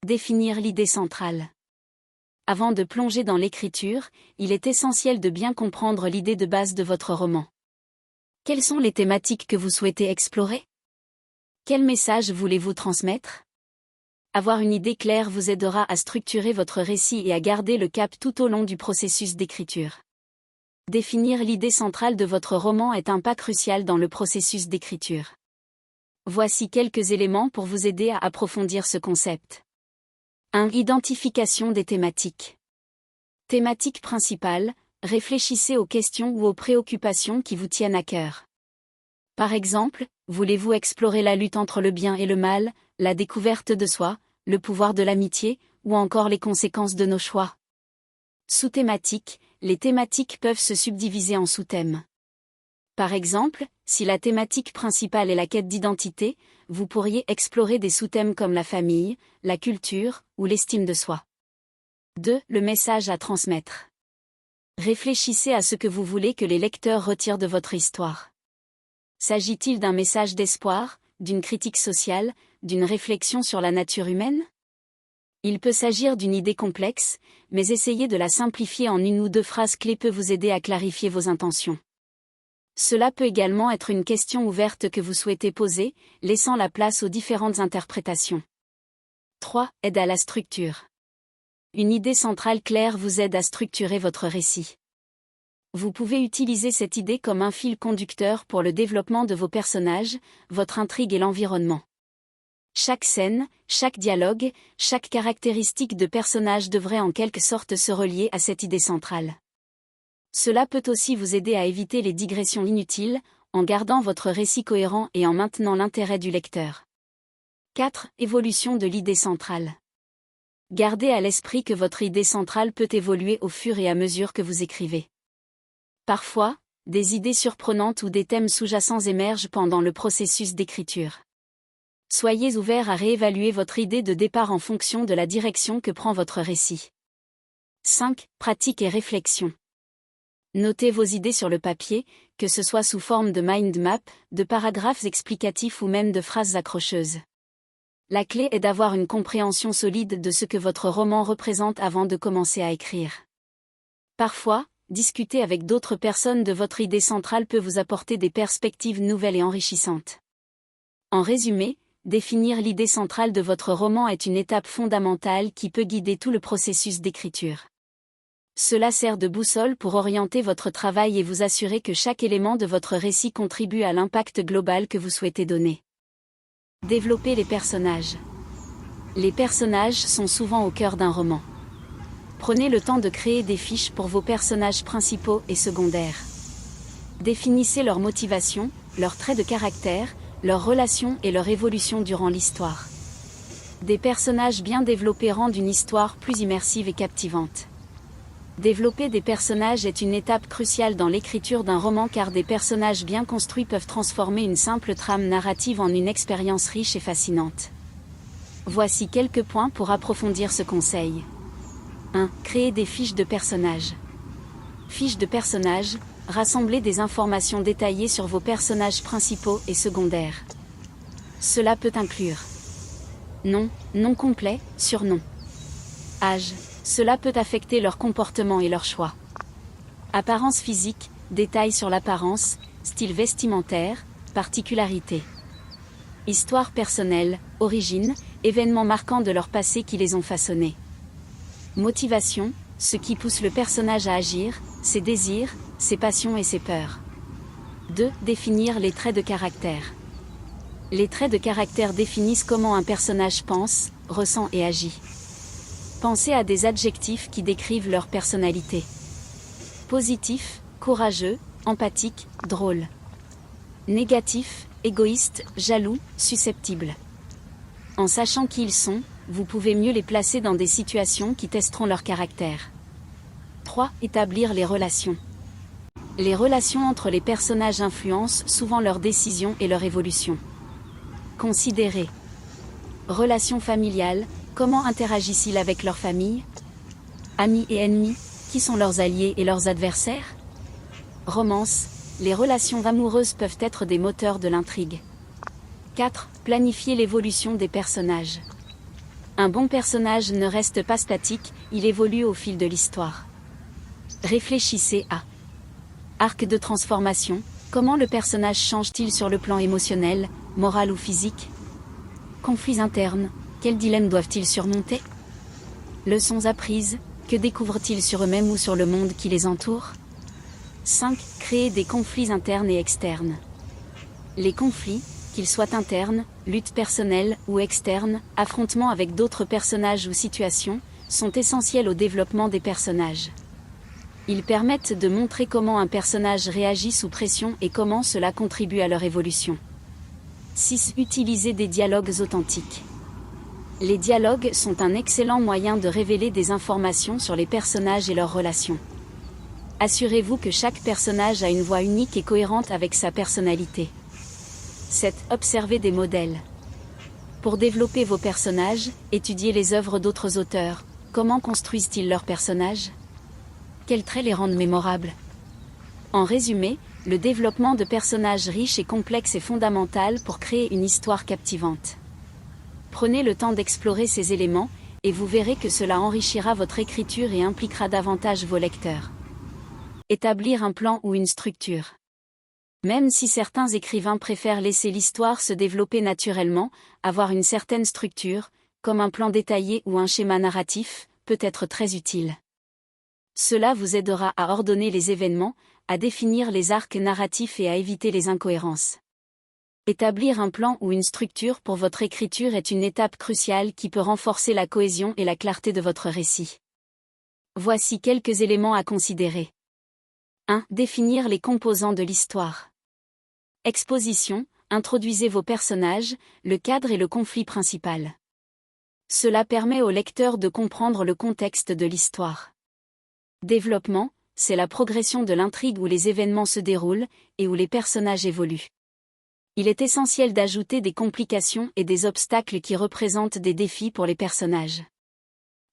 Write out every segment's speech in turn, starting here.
Définir l'idée centrale. Avant de plonger dans l'écriture, il est essentiel de bien comprendre l'idée de base de votre roman. Quelles sont les thématiques que vous souhaitez explorer? Quel message voulez-vous transmettre? Avoir une idée claire vous aidera à structurer votre récit et à garder le cap tout au long du processus d'écriture. Définir l'idée centrale de votre roman est un pas crucial dans le processus d'écriture. Voici quelques éléments pour vous aider à approfondir ce concept. 1. Identification des thématiques. Thématique principale, réfléchissez aux questions ou aux préoccupations qui vous tiennent à cœur. Par exemple, voulez-vous explorer la lutte entre le bien et le mal, la découverte de soi, le pouvoir de l'amitié, ou encore les conséquences de nos choix? Sous-thématiques, les thématiques peuvent se subdiviser en sous-thèmes. Par exemple, si la thématique principale est la quête d'identité, vous pourriez explorer des sous-thèmes comme la famille, la culture, ou l'estime de soi. 2. Le message à transmettre. Réfléchissez à ce que vous voulez que les lecteurs retirent de votre histoire. S'agit-il d'un message d'espoir, d'une critique sociale, d'une réflexion sur la nature humaine? Il peut s'agir d'une idée complexe, mais essayer de la simplifier en une ou deux phrases clés peut vous aider à clarifier vos intentions. Cela peut également être une question ouverte que vous souhaitez poser, laissant la place aux différentes interprétations. 3. Aide à la structure. Une idée centrale claire vous aide à structurer votre récit. Vous pouvez utiliser cette idée comme un fil conducteur pour le développement de vos personnages, votre intrigue et l'environnement. Chaque scène, chaque dialogue, chaque caractéristique de personnage devrait en quelque sorte se relier à cette idée centrale. Cela peut aussi vous aider à éviter les digressions inutiles, en gardant votre récit cohérent et en maintenant l'intérêt du lecteur. 4. Évolution de l'idée centrale. Gardez à l'esprit que votre idée centrale peut évoluer au fur et à mesure que vous écrivez. Parfois, des idées surprenantes ou des thèmes sous-jacents émergent pendant le processus d'écriture. Soyez ouvert à réévaluer votre idée de départ en fonction de la direction que prend votre récit. 5. Pratique et réflexion. Notez vos idées sur le papier, que ce soit sous forme de mind map, de paragraphes explicatifs ou même de phrases accrocheuses. La clé est d'avoir une compréhension solide de ce que votre roman représente avant de commencer à écrire. Parfois, discuter avec d'autres personnes de votre idée centrale peut vous apporter des perspectives nouvelles et enrichissantes. En résumé, définir l'idée centrale de votre roman est une étape fondamentale qui peut guider tout le processus d'écriture. Cela sert de boussole pour orienter votre travail et vous assurer que chaque élément de votre récit contribue à l'impact global que vous souhaitez donner. Développer les personnages. Les personnages sont souvent au cœur d'un roman. Prenez le temps de créer des fiches pour vos personnages principaux et secondaires. Définissez leurs motivations, leurs traits de caractère, leurs relations et leur évolution durant l'histoire. Des personnages bien développés rendent une histoire plus immersive et captivante. Développer des personnages est une étape cruciale dans l'écriture d'un roman car des personnages bien construits peuvent transformer une simple trame narrative en une expérience riche et fascinante. Voici quelques points pour approfondir ce conseil. 1. Créer des fiches de personnages. Fiches de personnages, rassemblez des informations détaillées sur vos personnages principaux et secondaires. Cela peut inclure nom, nom complet, surnom. Âge. Cela peut affecter leur comportement et leur choix. Apparence physique, détails sur l'apparence, style vestimentaire, particularités. Histoire personnelle, origine, événements marquants de leur passé qui les ont façonnés. Motivation, ce qui pousse le personnage à agir, ses désirs, ses passions et ses peurs. 2. Définir les traits de caractère. Les traits de caractère définissent comment un personnage pense, ressent et agit. Pensez à des adjectifs qui décrivent leur personnalité. Positif, courageux, empathique, drôle. Négatif, égoïste, jaloux, susceptible. En sachant qui ils sont, vous pouvez mieux les placer dans des situations qui testeront leur caractère. 3. Établir les relations. Les relations entre les personnages influencent souvent leurs décisions et leur évolution. Considérez. Relations familiales. Comment interagissent-ils avec leur famille? Amis et ennemis, qui sont leurs alliés et leurs adversaires? Romance, les relations amoureuses peuvent être des moteurs de l'intrigue. 4. Planifier l'évolution des personnages. Un bon personnage ne reste pas statique, il évolue au fil de l'histoire. Réfléchissez à arc de transformation. Comment le personnage change-t-il sur le plan émotionnel, moral ou physique? Conflits internes. Quels dilemmes doivent-ils surmonter? Leçons apprises. Que découvrent-ils sur eux-mêmes ou sur le monde qui les entoure? 5. Créer des conflits internes et externes. Les conflits, qu'ils soient internes, luttes personnelles ou externes, affrontements avec d'autres personnages ou situations, sont essentiels au développement des personnages. Ils permettent de montrer comment un personnage réagit sous pression et comment cela contribue à leur évolution. 6. Utiliser des dialogues authentiques. Les dialogues sont un excellent moyen de révéler des informations sur les personnages et leurs relations. Assurez-vous que chaque personnage a une voix unique et cohérente avec sa personnalité. 7. Observez des modèles. Pour développer vos personnages, étudiez les œuvres d'autres auteurs. Comment construisent-ils leurs personnages? Quels traits les rendent mémorables? En résumé, le développement de personnages riches et complexes est fondamental pour créer une histoire captivante. Prenez le temps d'explorer ces éléments, et vous verrez que cela enrichira votre écriture et impliquera davantage vos lecteurs. Établir un plan ou une structure. Même si certains écrivains préfèrent laisser l'histoire se développer naturellement, avoir une certaine structure, comme un plan détaillé ou un schéma narratif, peut être très utile. Cela vous aidera à ordonner les événements, à définir les arcs narratifs et à éviter les incohérences. Établir un plan ou une structure pour votre écriture est une étape cruciale qui peut renforcer la cohésion et la clarté de votre récit. Voici quelques éléments à considérer. 1. Définir les composants de l'histoire. Exposition. Introduisez vos personnages, le cadre et le conflit principal. Cela permet au lecteur de comprendre le contexte de l'histoire. Développement. C'est la progression de l'intrigue où les événements se déroulent, et où les personnages évoluent. Il est essentiel d'ajouter des complications et des obstacles qui représentent des défis pour les personnages.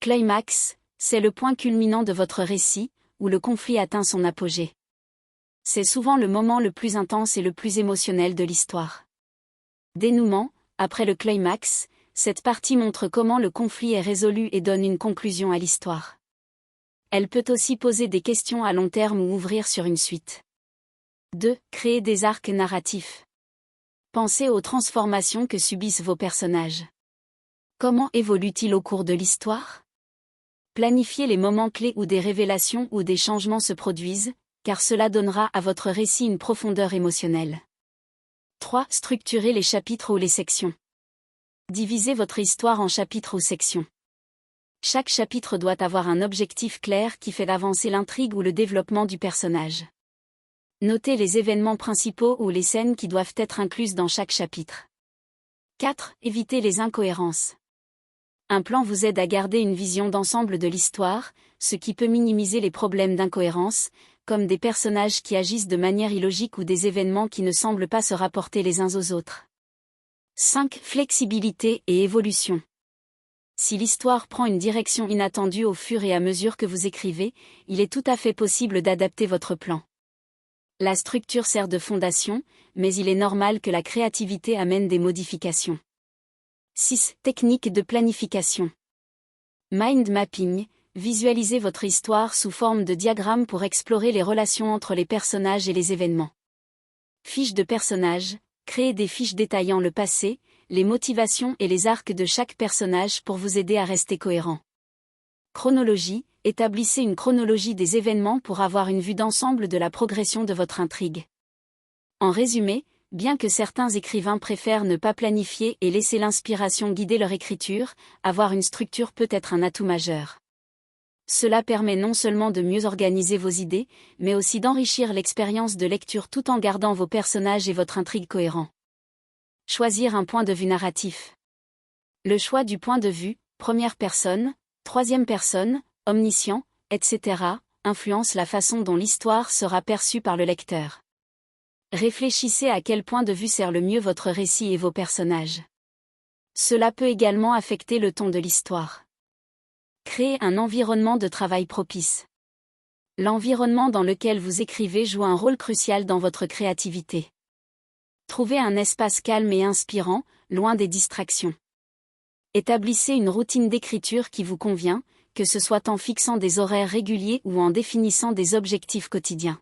Climax. C'est le point culminant de votre récit, où le conflit atteint son apogée. C'est souvent le moment le plus intense et le plus émotionnel de l'histoire. Dénouement. Après le climax, cette partie montre comment le conflit est résolu et donne une conclusion à l'histoire. Elle peut aussi poser des questions à long terme ou ouvrir sur une suite. 2. Créer des arcs narratifs. Pensez aux transformations que subissent vos personnages. Comment évoluent-ils au cours de l'histoire? Planifiez les moments clés où des révélations ou des changements se produisent, car cela donnera à votre récit une profondeur émotionnelle. 3. Structurez les chapitres ou les sections. Divisez votre histoire en chapitres ou sections. Chaque chapitre doit avoir un objectif clair qui fait avancer l'intrigue ou le développement du personnage. Notez les événements principaux ou les scènes qui doivent être incluses dans chaque chapitre. 4. Évitez les incohérences. Un plan vous aide à garder une vision d'ensemble de l'histoire, ce qui peut minimiser les problèmes d'incohérence, comme des personnages qui agissent de manière illogique ou des événements qui ne semblent pas se rapporter les uns aux autres. 5. Flexibilité et évolution. Si l'histoire prend une direction inattendue au fur et à mesure que vous écrivez, il est tout à fait possible d'adapter votre plan. La structure sert de fondation, mais il est normal que la créativité amène des modifications. 6. Technique de planification. Mind mapping. Visualisez votre histoire sous forme de diagramme pour explorer les relations entre les personnages et les événements. Fiches de personnages. Créez des fiches détaillant le passé, les motivations et les arcs de chaque personnage pour vous aider à rester cohérent. Chronologie. Établissez une chronologie des événements pour avoir une vue d'ensemble de la progression de votre intrigue. En résumé, bien que certains écrivains préfèrent ne pas planifier et laisser l'inspiration guider leur écriture, avoir une structure peut être un atout majeur. Cela permet non seulement de mieux organiser vos idées, mais aussi d'enrichir l'expérience de lecture tout en gardant vos personnages et votre intrigue cohérents. Choisir un point de vue narratif. Le choix du point de vue, première personne, troisième personne, omniscient, etc., influence la façon dont l'histoire sera perçue par le lecteur. Réfléchissez à quel point de vue sert le mieux votre récit et vos personnages. Cela peut également affecter le ton de l'histoire. Créez un environnement de travail propice. L'environnement dans lequel vous écrivez joue un rôle crucial dans votre créativité. Trouvez un espace calme et inspirant, loin des distractions. Établissez une routine d'écriture qui vous convient, que ce soit en fixant des horaires réguliers ou en définissant des objectifs quotidiens.